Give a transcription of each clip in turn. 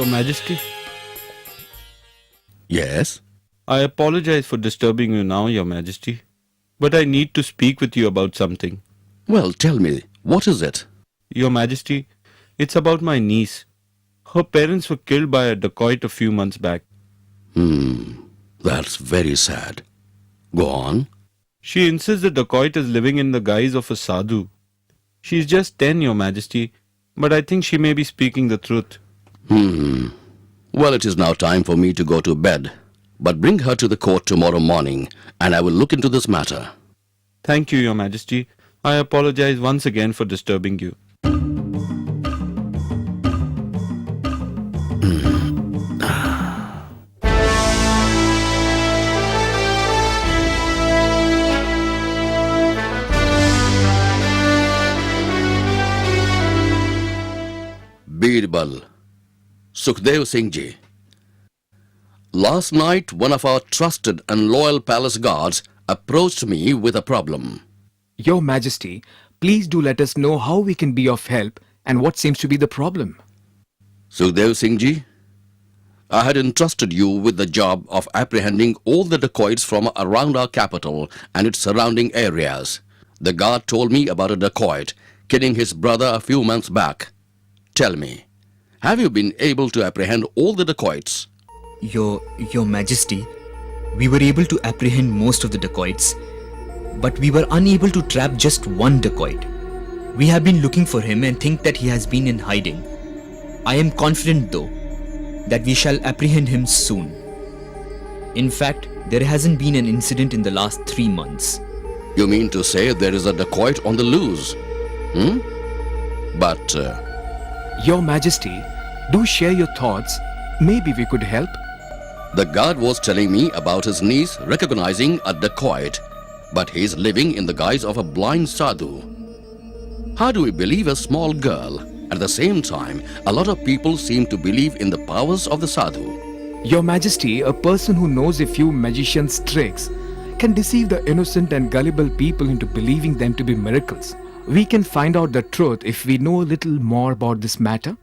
Your Majesty, Yes? I apologize for disturbing you now, Your Majesty, but I need to speak with you about something. Well, tell me, what is it? Your Majesty, it's about my niece. Her parents were killed by a dacoit a few months back. That's very sad. Go on. She insists the dacoit is living in the guise of a sadhu. She's just 10, Your Majesty, but I think she may be speaking the truth. Well, it is now time for me to go to bed. But bring her to the court tomorrow morning, and I will look into this matter. Thank you, Your Majesty. I apologize once again for disturbing you. Birbal, Sukhdev Singh Ji. Last night, one of our trusted and loyal palace guards approached me with a problem. Your Majesty, please do let us know how we can be of help and what seems to be the problem. Sukhdev Singh Ji, I had entrusted you with the job of apprehending all the dacoits from around our capital and its surrounding areas. The guard told me about a dacoit killing his brother a few months back. Tell me, have you been able to apprehend all the dacoits? Your Majesty, we were able to apprehend most of the dacoits, but we were unable to trap just one dacoit. We have been looking for him and think that he has been in hiding. I am confident though that we shall apprehend him soon. In fact, there hasn't been an incident in the last 3 months. You mean to say there is a dacoit on the loose? But Your Majesty, do share your thoughts. Maybe we could help. the guard was telling me about his niece recognizing a dacoit, but he is living in the guise of a blind sadhu. How do we believe a small girl? At the same time, a lot of people seem to believe in the powers of the sadhu. Your Majesty, a person who knows a few magicians' tricks can deceive the innocent and gullible people into believing them to be miracles. We can find out the truth if we know a little more about this matter.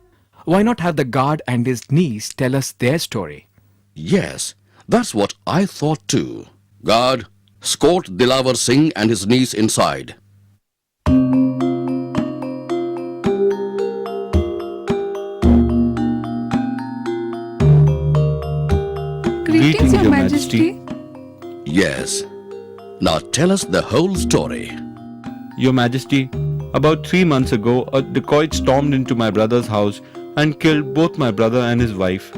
Why not have the guard and his niece tell us their story? Yes, that's what I thought too. Guard, escort Dilavar Singh and his niece inside. Greetings, Your Majesty. Yes. Now tell us the whole story. Your Majesty, about 3 months ago, a dacoit stormed into my brother's house and killed both my brother and his wife.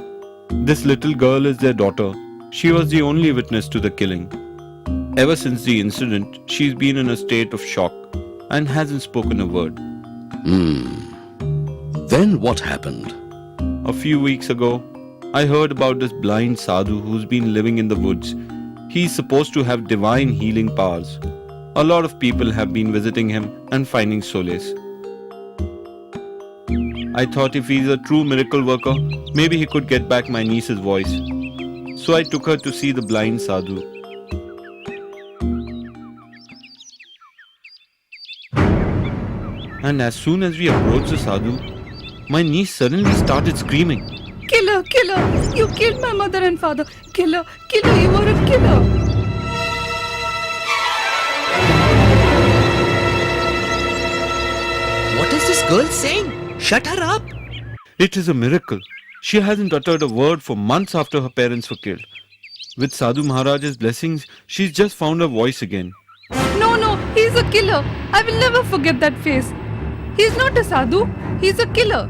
This little girl is their daughter. She was the only witness to the killing. Ever since the incident, she's been in a state of shock and hasn't spoken a word. Then what happened? A few weeks ago, I heard about this blind sadhu who's been living in the woods. He's supposed to have divine healing powers. A lot of people have been visiting him and finding solace. I thought if he's a true miracle worker, maybe he could get back my niece's voice. So I took her to see the blind sadhu. And as soon as we approached the sadhu, my niece suddenly started screaming. Killer, killer, you killed my mother and father. Killer, killer, you are a killer. What is this girl saying? Shut her up! It is a miracle. She hasn't uttered a word for months after her parents were killed. With Sadhu Maharaj's blessings, she's just found her voice again. No, he's a killer. I will never forget that face. He's not a sadhu, he's a killer.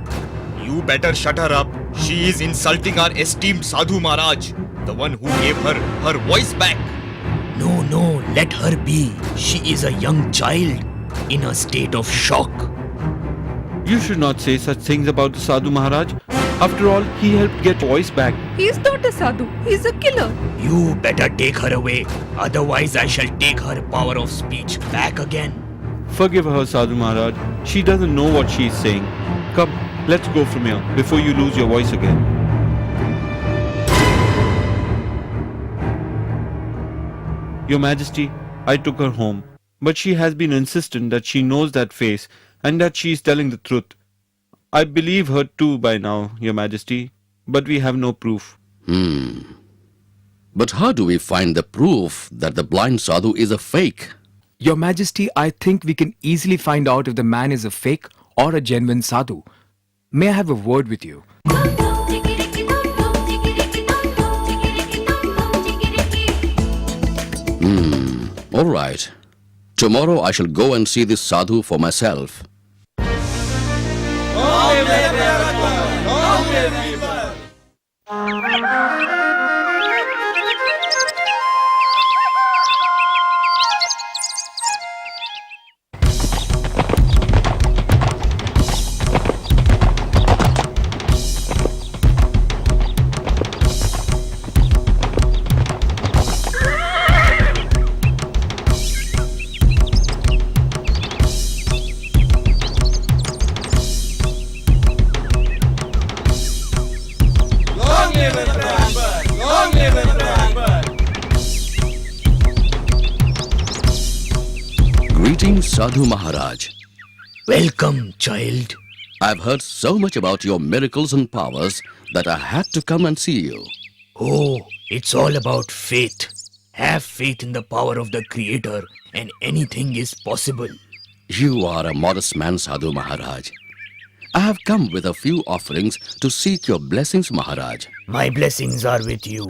You better shut her up. She is insulting our esteemed Sadhu Maharaj, the one who gave her voice back. No, let her be. She is a young child in a state of shock. You should not say such things about the Sadhu Maharaj. After all, he helped get voice back. He's not a sadhu, he's a killer. You better take her away. Otherwise, I shall take her power of speech back again. Forgive her, Sadhu Maharaj. She doesn't know what she is saying. Come, let's go from here before you lose your voice again. Your Majesty, I took her home, but she has been insistent that she knows that face and that she is telling the truth. I believe her too by now, Your Majesty. but we have no proof. But how do we find the proof that the blind sadhu is a fake? Your Majesty, I think we can easily find out if the man is a fake or a genuine sadhu. May I have a word with you? All right. Tomorrow I shall go and see this sadhu for myself. Greetings, Sadhu Maharaj. Welcome, child. I've heard so much about your miracles and powers that I had to come and see you. Oh, it's all about faith. Have faith in the power of the Creator and anything is possible. You are a modest man, Sadhu Maharaj. I have come with a few offerings to seek your blessings, Maharaj. My blessings are with you.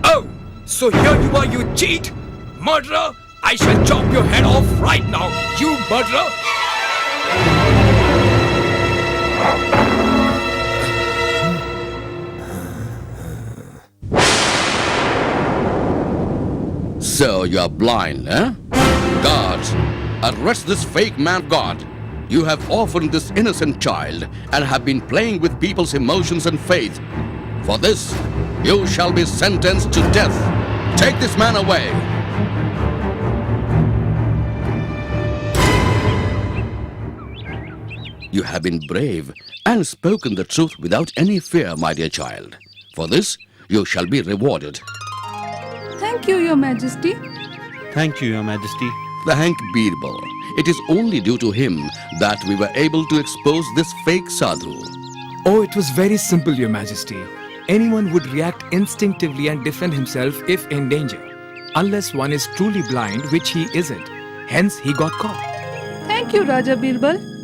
Oh, so here you are, you cheat! Murderer! I shall chop your head off right now, you murderer! So you are blind, eh? Guards, arrest this fake man god. You have orphaned this innocent child and have been playing with people's emotions and faith. For this, you shall be sentenced to death. Take this man away. You have been brave and spoken the truth without any fear, my dear child. For this, you shall be rewarded. Thank you, Your Majesty. Thank you, Your Majesty. Thank Birbal. It is only due to him that we were able to expose this fake sadhu. Oh, it was very simple, Your Majesty. Anyone would react instinctively and defend himself if in danger, unless one is truly blind, which he isn't. Hence, he got caught. Thank you, Raja Birbal.